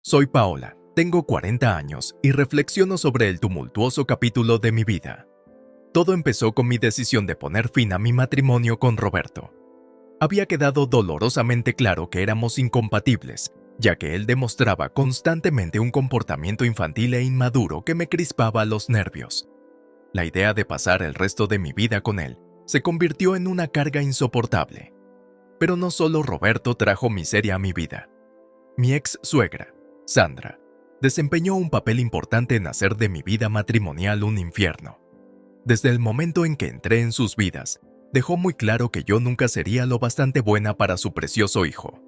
Soy Paola, tengo 40 años y reflexiono sobre el tumultuoso capítulo de mi vida. Todo empezó con mi decisión de poner fin a mi matrimonio con Roberto. Había quedado dolorosamente claro que éramos incompatibles, ya que él demostraba constantemente un comportamiento infantil e inmaduro que me crispaba los nervios. La idea de pasar el resto de mi vida con él se convirtió en una carga insoportable. Pero no solo Roberto trajo miseria a mi vida. Mi ex suegra, Sandra, desempeñó un papel importante en hacer de mi vida matrimonial un infierno. Desde el momento en que entré en sus vidas, dejó muy claro que yo nunca sería lo bastante buena para su precioso hijo.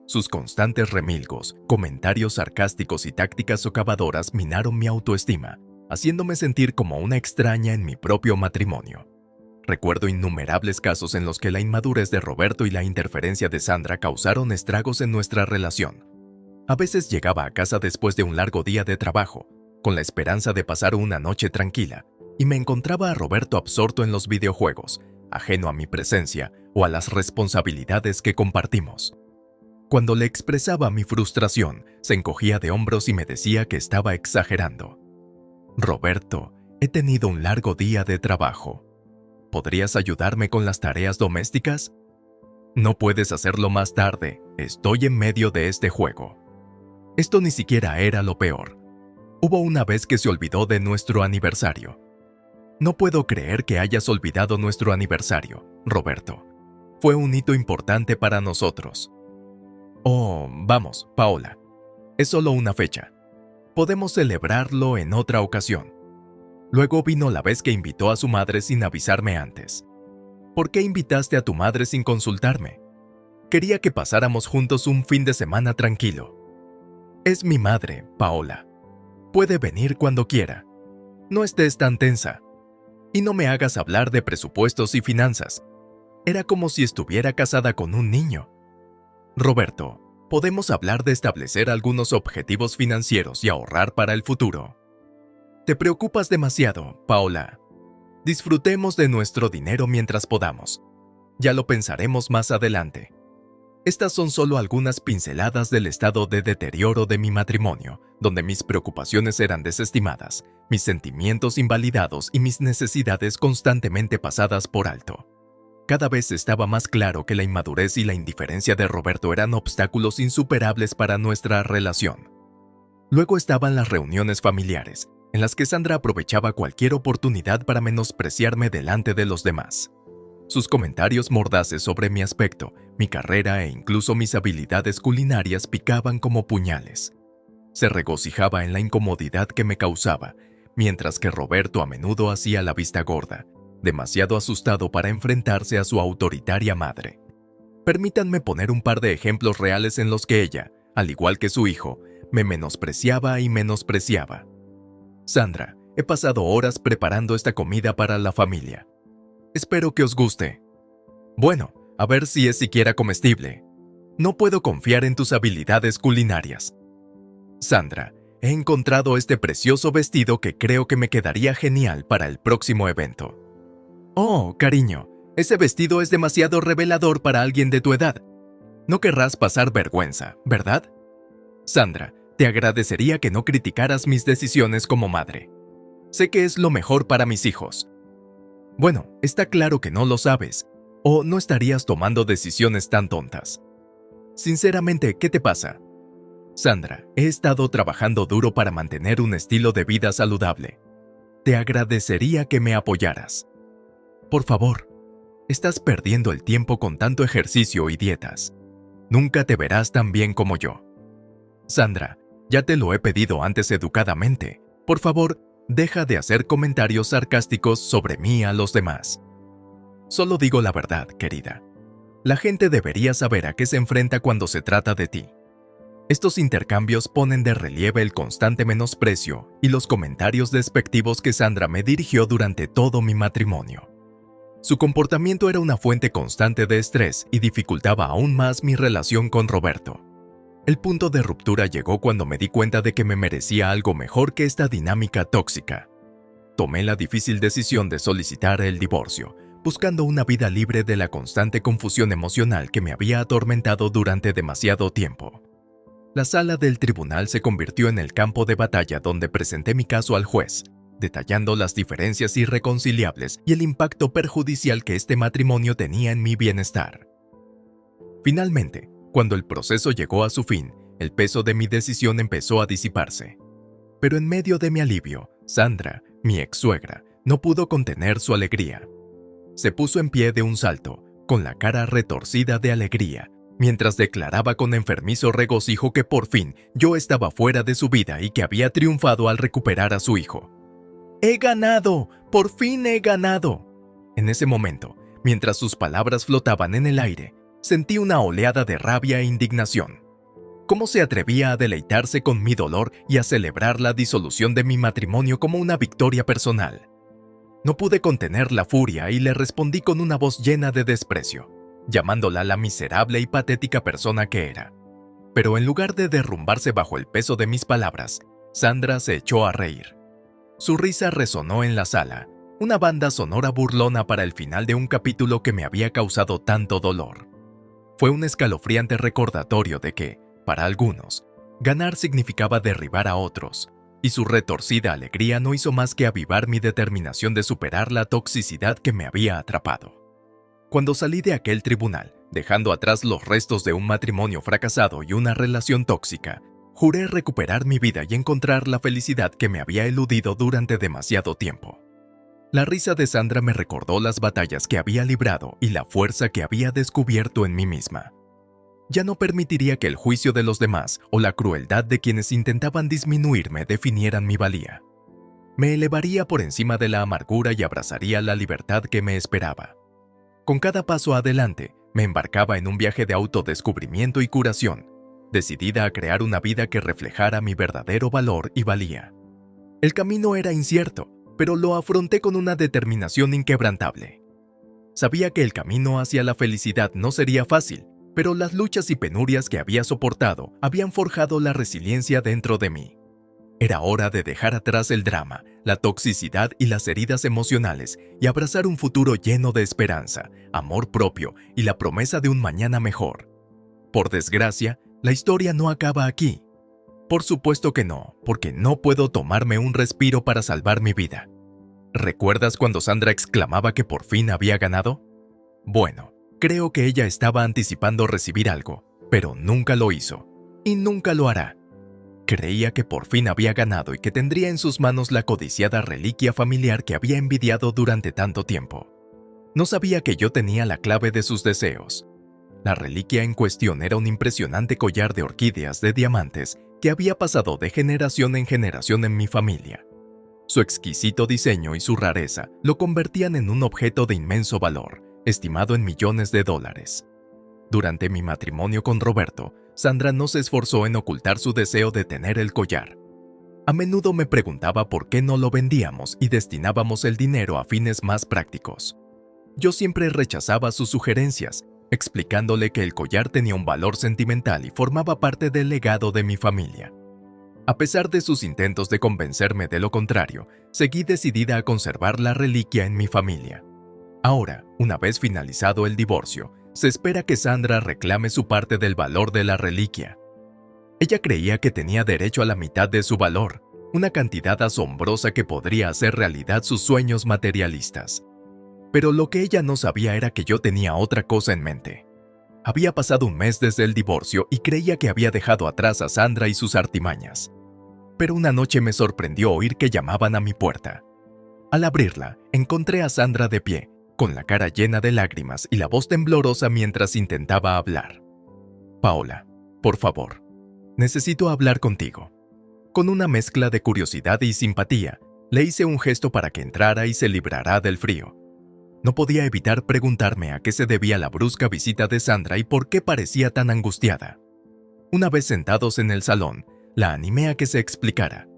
Sus constantes remilgos, comentarios sarcásticos y tácticas socavadoras minaron mi autoestima, haciéndome sentir como una extraña en mi propio matrimonio. Recuerdo innumerables casos en los que la inmadurez de Roberto y la interferencia de Sandra causaron estragos en nuestra relación. A veces llegaba a casa después de un largo día de trabajo, con la esperanza de pasar una noche tranquila, y me encontraba a Roberto absorto en los videojuegos, ajeno a mi presencia o a las responsabilidades que compartimos. Cuando le expresaba mi frustración, se encogía de hombros y me decía que estaba exagerando. Roberto, he tenido un largo día de trabajo. ¿Podrías ayudarme con las tareas domésticas? No puedes hacerlo más tarde, estoy en medio de este juego. Esto ni siquiera era lo peor. Hubo una vez que se olvidó de nuestro aniversario. No puedo creer que hayas olvidado nuestro aniversario, Roberto. Fue un hito importante para nosotros. Oh, vamos, Paola. Es solo una fecha. Podemos celebrarlo en otra ocasión. Luego vino la vez que invitó a su madre sin avisarme antes. ¿Por qué invitaste a tu madre sin consultarme? Quería que pasáramos juntos un fin de semana tranquilo. Es mi madre, Paola. Puede venir cuando quiera. No estés tan tensa. Y no me hagas hablar de presupuestos y finanzas. Era como si estuviera casada con un niño. Roberto, podemos hablar de establecer algunos objetivos financieros y ahorrar para el futuro. Te preocupas demasiado, Paola. Disfrutemos de nuestro dinero mientras podamos. Ya lo pensaremos más adelante. Estas son solo algunas pinceladas del estado de deterioro de mi matrimonio, donde mis preocupaciones eran desestimadas, mis sentimientos invalidados y mis necesidades constantemente pasadas por alto. Cada vez estaba más claro que la inmadurez y la indiferencia de Roberto eran obstáculos insuperables para nuestra relación. Luego estaban las reuniones familiares, en las que Sandra aprovechaba cualquier oportunidad para menospreciarme delante de los demás. Sus comentarios mordaces sobre mi aspecto, mi carrera e incluso mis habilidades culinarias picaban como puñales. Se regocijaba en la incomodidad que me causaba, mientras que Roberto a menudo hacía la vista gorda, demasiado asustado para enfrentarse a su autoritaria madre. Permítanme poner un par de ejemplos reales en los que ella, al igual que su hijo, me menospreciaba y menospreciaba. Sandra, he pasado horas preparando esta comida para la familia. Espero que os guste. Bueno, a ver si es siquiera comestible. No puedo confiar en tus habilidades culinarias. Sandra, he encontrado este precioso vestido que creo que me quedaría genial para el próximo evento. Oh, cariño, ese vestido es demasiado revelador para alguien de tu edad. No querrás pasar vergüenza, ¿verdad? Sandra, te agradecería que no criticaras mis decisiones como madre. Sé que es lo mejor para mis hijos. Bueno, está claro que no lo sabes, o no estarías tomando decisiones tan tontas. Sinceramente, ¿qué te pasa? Sandra, he estado trabajando duro para mantener un estilo de vida saludable. Te agradecería que me apoyaras. Por favor, estás perdiendo el tiempo con tanto ejercicio y dietas. Nunca te verás tan bien como yo. Sandra, ya te lo he pedido antes educadamente. Por favor, deja de hacer comentarios sarcásticos sobre mí a los demás. Solo digo la verdad, querida. La gente debería saber a qué se enfrenta cuando se trata de ti. Estos intercambios ponen de relieve el constante menosprecio y los comentarios despectivos que Sandra me dirigió durante todo mi matrimonio. Su comportamiento era una fuente constante de estrés y dificultaba aún más mi relación con Roberto. El punto de ruptura llegó cuando me di cuenta de que me merecía algo mejor que esta dinámica tóxica. Tomé la difícil decisión de solicitar el divorcio, buscando una vida libre de la constante confusión emocional que me había atormentado durante demasiado tiempo. La sala del tribunal se convirtió en el campo de batalla donde presenté mi caso al juez, detallando las diferencias irreconciliables y el impacto perjudicial que este matrimonio tenía en mi bienestar. Finalmente, cuando el proceso llegó a su fin, el peso de mi decisión empezó a disiparse. Pero en medio de mi alivio, Sandra, mi ex-suegra, no pudo contener su alegría. Se puso en pie de un salto, con la cara retorcida de alegría, mientras declaraba con enfermizo regocijo que por fin yo estaba fuera de su vida y que había triunfado al recuperar a su hijo. ¡He ganado! ¡Por fin he ganado! En ese momento, mientras sus palabras flotaban en el aire, sentí una oleada de rabia e indignación. ¿Cómo se atrevía a deleitarse con mi dolor y a celebrar la disolución de mi matrimonio como una victoria personal? No pude contener la furia y le respondí con una voz llena de desprecio, llamándola la miserable y patética persona que era. Pero en lugar de derrumbarse bajo el peso de mis palabras, Sandra se echó a reír. Su risa resonó en la sala, una banda sonora burlona para el final de un capítulo que me había causado tanto dolor. Fue un escalofriante recordatorio de que, para algunos, ganar significaba derribar a otros, y su retorcida alegría no hizo más que avivar mi determinación de superar la toxicidad que me había atrapado. Cuando salí de aquel tribunal, dejando atrás los restos de un matrimonio fracasado y una relación tóxica, juré recuperar mi vida y encontrar la felicidad que me había eludido durante demasiado tiempo. La risa de Sandra me recordó las batallas que había librado y la fuerza que había descubierto en mí misma. Ya no permitiría que el juicio de los demás o la crueldad de quienes intentaban disminuirme definieran mi valía. Me elevaría por encima de la amargura y abrazaría la libertad que me esperaba. Con cada paso adelante, me embarcaba en un viaje de autodescubrimiento y curación, decidida a crear una vida que reflejara mi verdadero valor y valía. El camino era incierto, pero lo afronté con una determinación inquebrantable. Sabía que el camino hacia la felicidad no sería fácil, pero las luchas y penurias que había soportado habían forjado la resiliencia dentro de mí. Era hora de dejar atrás el drama, la toxicidad y las heridas emocionales y abrazar un futuro lleno de esperanza, amor propio y la promesa de un mañana mejor. Por desgracia, la historia no acaba aquí. Por supuesto que no, porque no puedo tomarme un respiro para salvar mi vida. ¿Recuerdas cuando Sandra exclamaba que por fin había ganado? Bueno, creo que ella estaba anticipando recibir algo, pero nunca lo hizo, y nunca lo hará. Creía que por fin había ganado y que tendría en sus manos la codiciada reliquia familiar que había envidiado durante tanto tiempo. No sabía que yo tenía la clave de sus deseos. La reliquia en cuestión era un impresionante collar de orquídeas de diamantes que había pasado de generación en generación en mi familia. Su exquisito diseño y su rareza lo convertían en un objeto de inmenso valor, estimado en millones de dólares. Durante mi matrimonio con Roberto, Sandra no se esforzó en ocultar su deseo de tener el collar. A menudo me preguntaba por qué no lo vendíamos y destinábamos el dinero a fines más prácticos. Yo siempre rechazaba sus sugerencias, explicándole que el collar tenía un valor sentimental y formaba parte del legado de mi familia. A pesar de sus intentos de convencerme de lo contrario, seguí decidida a conservar la reliquia en mi familia. Ahora, una vez finalizado el divorcio, se espera que Sandra reclame su parte del valor de la reliquia. Ella creía que tenía derecho a la mitad de su valor, una cantidad asombrosa que podría hacer realidad sus sueños materialistas. Pero lo que ella no sabía era que yo tenía otra cosa en mente. Había pasado un mes desde el divorcio y creía que había dejado atrás a Sandra y sus artimañas. Pero una noche me sorprendió oír que llamaban a mi puerta. Al abrirla, encontré a Sandra de pie, con la cara llena de lágrimas y la voz temblorosa mientras intentaba hablar. «Paola, por favor, necesito hablar contigo». Con una mezcla de curiosidad y simpatía, le hice un gesto para que entrara y se librara del frío. No podía evitar preguntarme a qué se debía la brusca visita de Sandra y por qué parecía tan angustiada. Una vez sentados en el salón, la animé a que se explicara.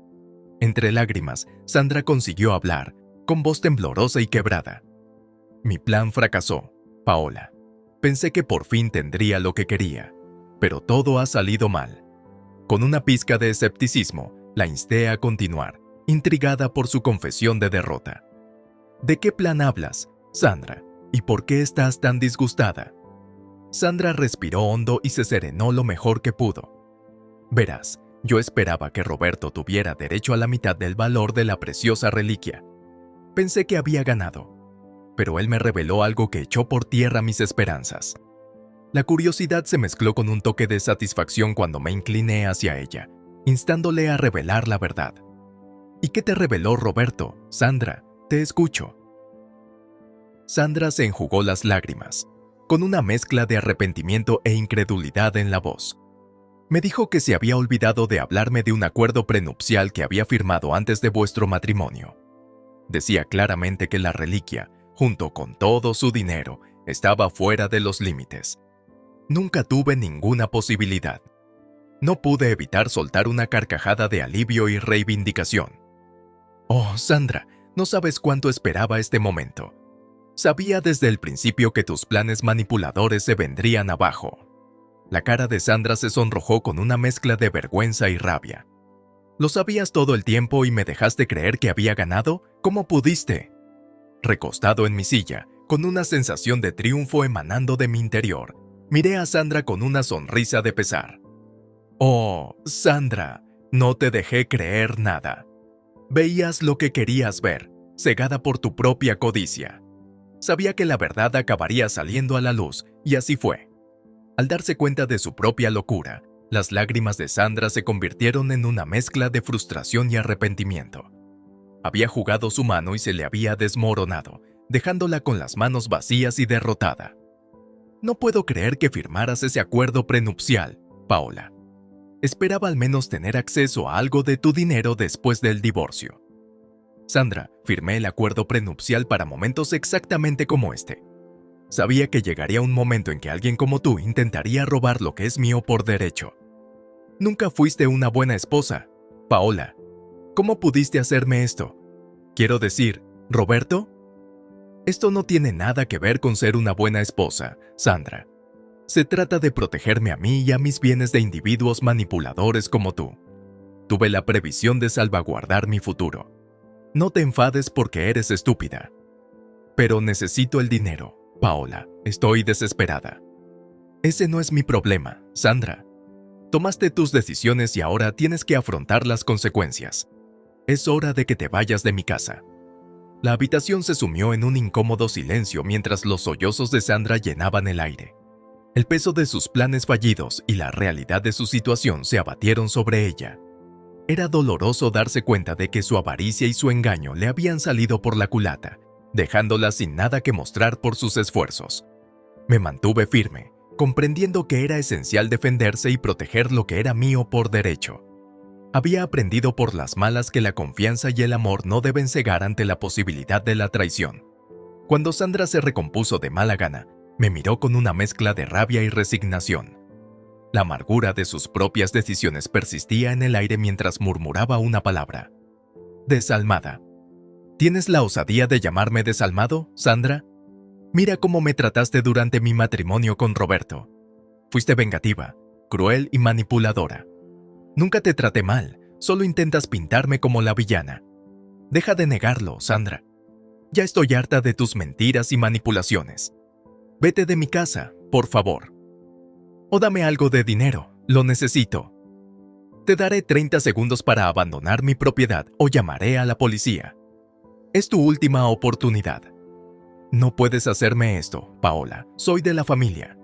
Entre lágrimas, Sandra consiguió hablar, con voz temblorosa y quebrada. «Mi plan fracasó, Paola. Pensé que por fin tendría lo que quería, pero todo ha salido mal». Con una pizca de escepticismo, la insté a continuar, intrigada por su confesión de derrota. «¿De qué plan hablas, Sandra? ¿Y por qué estás tan disgustada?» Sandra respiró hondo y se serenó lo mejor que pudo. Verás, yo esperaba que Roberto tuviera derecho a la mitad del valor de la preciosa reliquia. Pensé que había ganado, pero él me reveló algo que echó por tierra mis esperanzas. La curiosidad se mezcló con un toque de satisfacción cuando me incliné hacia ella, instándole a revelar la verdad. ¿Y qué te reveló Roberto? Sandra, te escucho. Sandra se enjugó las lágrimas, con una mezcla de arrepentimiento e incredulidad en la voz. Me dijo que se había olvidado de hablarme de un acuerdo prenupcial que había firmado antes de vuestro matrimonio. Decía claramente que la reliquia, junto con todo su dinero, estaba fuera de los límites. Nunca tuve ninguna posibilidad. No pude evitar soltar una carcajada de alivio y reivindicación. Oh, Sandra, no sabes cuánto esperaba este momento. Sabía desde el principio que tus planes manipuladores se vendrían abajo. La cara de Sandra se sonrojó con una mezcla de vergüenza y rabia. ¿Lo sabías todo el tiempo y me dejaste creer que había ganado? ¿Cómo pudiste? Recostado en mi silla, con una sensación de triunfo emanando de mi interior, miré a Sandra con una sonrisa de pesar. Oh, Sandra, no te dejé creer nada. Veías lo que querías ver, cegada por tu propia codicia. Sabía que la verdad acabaría saliendo a la luz, y así fue. Al darse cuenta de su propia locura, las lágrimas de Sandra se convirtieron en una mezcla de frustración y arrepentimiento. Había jugado su mano y se le había desmoronado, dejándola con las manos vacías y derrotada. No puedo creer que firmaras ese acuerdo prenupcial, Paola. Esperaba al menos tener acceso a algo de tu dinero después del divorcio. Sandra, firmé el acuerdo prenupcial para momentos exactamente como este. Sabía que llegaría un momento en que alguien como tú intentaría robar lo que es mío por derecho. Nunca fuiste una buena esposa, Paola. ¿Cómo pudiste hacerme esto? Quiero decir, ¿Roberto? Esto no tiene nada que ver con ser una buena esposa, Sandra. Se trata de protegerme a mí y a mis bienes de individuos manipuladores como tú. Tuve la previsión de salvaguardar mi futuro. No te enfades porque eres estúpida. Pero necesito el dinero, Paola. Estoy desesperada. Ese no es mi problema, Sandra. Tomaste tus decisiones y ahora tienes que afrontar las consecuencias. Es hora de que te vayas de mi casa. La habitación se sumió en un incómodo silencio mientras los sollozos de Sandra llenaban el aire. El peso de sus planes fallidos y la realidad de su situación se abatieron sobre ella. Era doloroso darse cuenta de que su avaricia y su engaño le habían salido por la culata, dejándola sin nada que mostrar por sus esfuerzos. Me mantuve firme, comprendiendo que era esencial defenderse y proteger lo que era mío por derecho. Había aprendido por las malas que la confianza y el amor no deben cegar ante la posibilidad de la traición. Cuando Sandra se recompuso de mala gana, me miró con una mezcla de rabia y resignación. La amargura de sus propias decisiones persistía en el aire mientras murmuraba una palabra. Desalmada. ¿Tienes la osadía de llamarme desalmado, Sandra? Mira cómo me trataste durante mi matrimonio con Roberto. Fuiste vengativa, cruel y manipuladora. Nunca te traté mal, solo intentas pintarme como la villana. Deja de negarlo, Sandra. Ya estoy harta de tus mentiras y manipulaciones. Vete de mi casa, por favor. O dame algo de dinero, lo necesito. Te daré 30 segundos para abandonar mi propiedad o llamaré a la policía. Es tu última oportunidad. No puedes hacerme esto, Paola. Soy de la familia.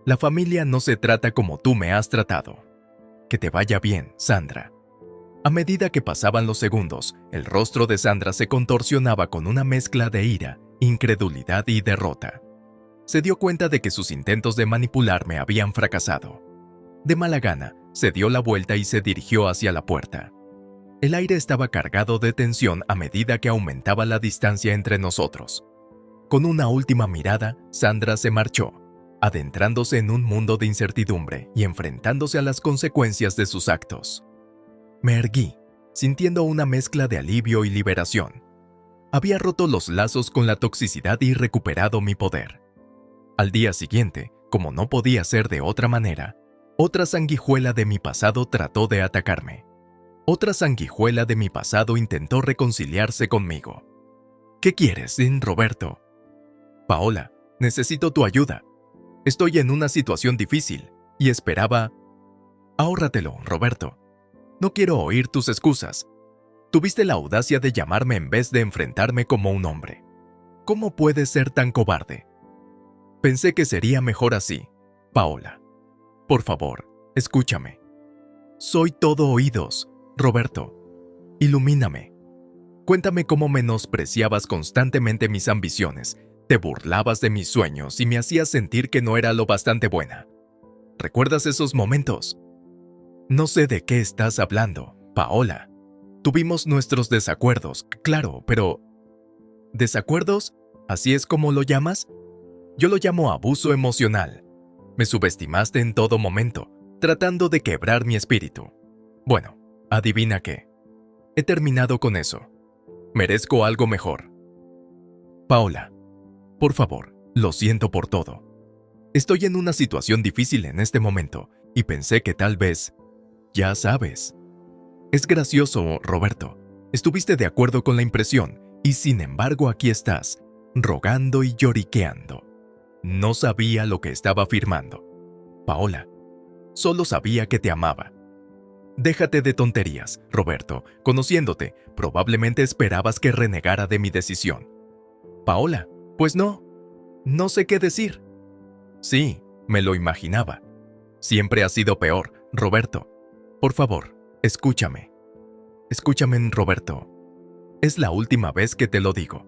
La familia no se trata como tú me has tratado. Que te vaya bien, Sandra. A medida que pasaban los segundos, el rostro de Sandra se contorsionaba con una mezcla de ira, incredulidad y derrota. Se dio cuenta de que sus intentos de manipularme habían fracasado. De mala gana, se dio la vuelta y se dirigió hacia la puerta. El aire estaba cargado de tensión a medida que aumentaba la distancia entre nosotros. Con una última mirada, Sandra se marchó, adentrándose en un mundo de incertidumbre y enfrentándose a las consecuencias de sus actos. Me erguí, sintiendo una mezcla de alivio y liberación. Había roto los lazos con la toxicidad y recuperado mi poder. Al día siguiente, como no podía ser de otra manera, otra sanguijuela de mi pasado trató de atacarme. Otra sanguijuela de mi pasado intentó reconciliarse conmigo. ¿Qué quieres, Roberto? Paola, necesito tu ayuda. Estoy en una situación difícil y esperaba... Ahórratelo, Roberto. No quiero oír tus excusas. Tuviste la audacia de llamarme en vez de enfrentarme como un hombre. ¿Cómo puedes ser tan cobarde? Pensé que sería mejor así, Paola. Por favor, escúchame. Soy todo oídos, Roberto. Ilumíname. Cuéntame cómo menospreciabas constantemente mis ambiciones, te burlabas de mis sueños y me hacías sentir que no era lo bastante buena. ¿Recuerdas esos momentos? No sé de qué estás hablando, Paola. Tuvimos nuestros desacuerdos, claro, pero... ¿Desacuerdos? ¿Así es como lo llamas? Yo lo llamo abuso emocional. Me subestimaste en todo momento, tratando de quebrar mi espíritu. Bueno, adivina qué. He terminado con eso. Merezco algo mejor. Paola, por favor, lo siento por todo. Estoy en una situación difícil en este momento y pensé que tal vez... Ya sabes. Es gracioso, Roberto. Estuviste de acuerdo con la impresión y sin embargo aquí estás, rogando y lloriqueando. No sabía lo que estaba afirmando. Paola, solo sabía que te amaba. Déjate de tonterías, Roberto. Conociéndote, probablemente esperabas que renegara de mi decisión. Paola, pues no. No sé qué decir. Sí, me lo imaginaba. Siempre ha sido peor, Roberto. Por favor, escúchame. Escúchame, Roberto. Es la última vez que te lo digo.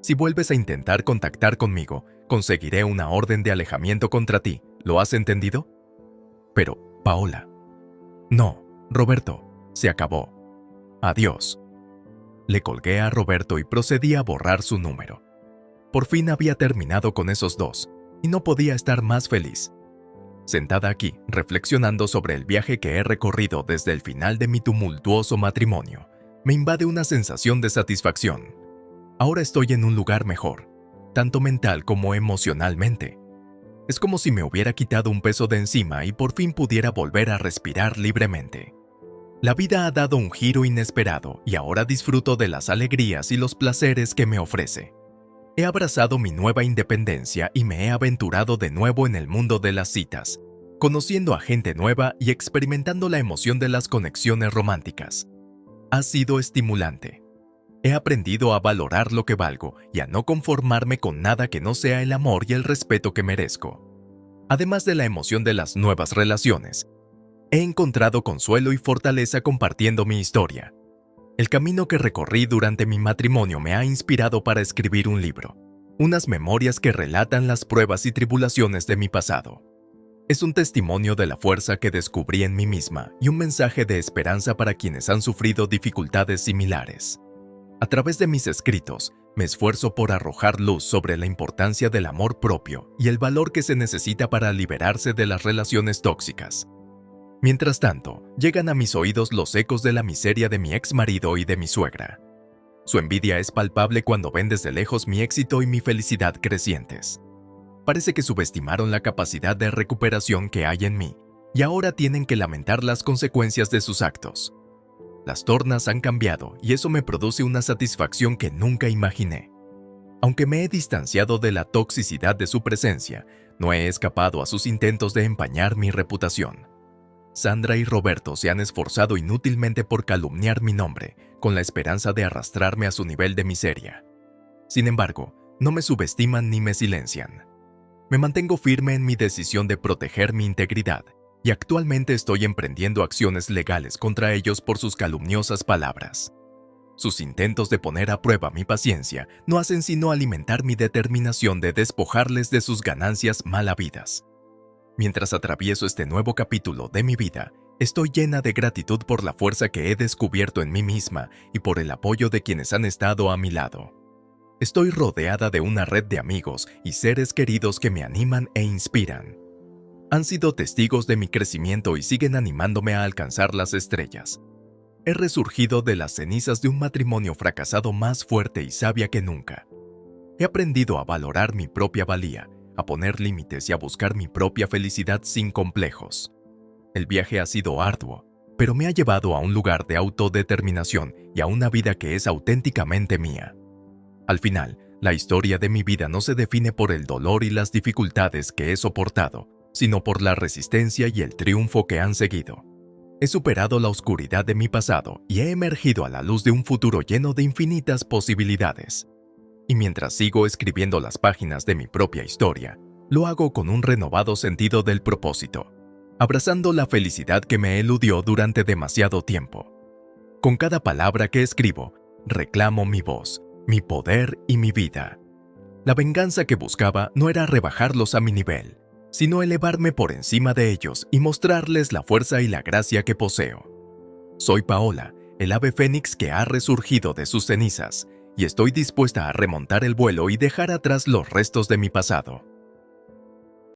Si vuelves a intentar contactar conmigo, conseguiré una orden de alejamiento contra ti. ¿Lo has entendido? Pero, Paola. No, Roberto, se acabó. Adiós. Le colgué a Roberto y procedí a borrar su número. Por fin había terminado con esos dos, y no podía estar más feliz. Sentada aquí, reflexionando sobre el viaje que he recorrido desde el final de mi tumultuoso matrimonio, me invade una sensación de satisfacción. Ahora estoy en un lugar mejor, tanto mental como emocionalmente. Es como si me hubiera quitado un peso de encima y por fin pudiera volver a respirar libremente. La vida ha dado un giro inesperado y ahora disfruto de las alegrías y los placeres que me ofrece. He abrazado mi nueva independencia y me he aventurado de nuevo en el mundo de las citas, conociendo a gente nueva y experimentando la emoción de las conexiones románticas. Ha sido estimulante. He aprendido a valorar lo que valgo y a no conformarme con nada que no sea el amor y el respeto que merezco. Además de la emoción de las nuevas relaciones, he encontrado consuelo y fortaleza compartiendo mi historia. El camino que recorrí durante mi matrimonio me ha inspirado para escribir un libro, unas memorias que relatan las pruebas y tribulaciones de mi pasado. Es un testimonio de la fuerza que descubrí en mí misma y un mensaje de esperanza para quienes han sufrido dificultades similares. A través de mis escritos, me esfuerzo por arrojar luz sobre la importancia del amor propio y el valor que se necesita para liberarse de las relaciones tóxicas. Mientras tanto, llegan a mis oídos los ecos de la miseria de mi ex marido y de mi suegra. Su envidia es palpable cuando ven desde lejos mi éxito y mi felicidad crecientes. Parece que subestimaron la capacidad de recuperación que hay en mí y ahora tienen que lamentar las consecuencias de sus actos. Las tornas han cambiado y eso me produce una satisfacción que nunca imaginé. Aunque me he distanciado de la toxicidad de su presencia, no he escapado a sus intentos de empañar mi reputación. Sandra y Roberto se han esforzado inútilmente por calumniar mi nombre, con la esperanza de arrastrarme a su nivel de miseria. Sin embargo, no me subestiman ni me silencian. Me mantengo firme en mi decisión de proteger mi integridad, y actualmente estoy emprendiendo acciones legales contra ellos por sus calumniosas palabras. Sus intentos de poner a prueba mi paciencia no hacen sino alimentar mi determinación de despojarles de sus ganancias mal habidas. Mientras atravieso este nuevo capítulo de mi vida, estoy llena de gratitud por la fuerza que he descubierto en mí misma y por el apoyo de quienes han estado a mi lado. Estoy rodeada de una red de amigos y seres queridos que me animan e inspiran. Han sido testigos de mi crecimiento y siguen animándome a alcanzar las estrellas. He resurgido de las cenizas de un matrimonio fracasado más fuerte y sabia que nunca. He aprendido a valorar mi propia valía, a poner límites y a buscar mi propia felicidad sin complejos. El viaje ha sido arduo, pero me ha llevado a un lugar de autodeterminación y a una vida que es auténticamente mía. Al final, la historia de mi vida no se define por el dolor y las dificultades que he soportado, sino por la resistencia y el triunfo que han seguido. He superado la oscuridad de mi pasado y he emergido a la luz de un futuro lleno de infinitas posibilidades. Y mientras sigo escribiendo las páginas de mi propia historia, lo hago con un renovado sentido del propósito, abrazando la felicidad que me eludió durante demasiado tiempo. Con cada palabra que escribo, reclamo mi voz, mi poder y mi vida. La venganza que buscaba no era rebajarlos a mi nivel, sino elevarme por encima de ellos y mostrarles la fuerza y la gracia que poseo. Soy Paola, el ave fénix que ha resurgido de sus cenizas, y estoy dispuesta a remontar el vuelo y dejar atrás los restos de mi pasado.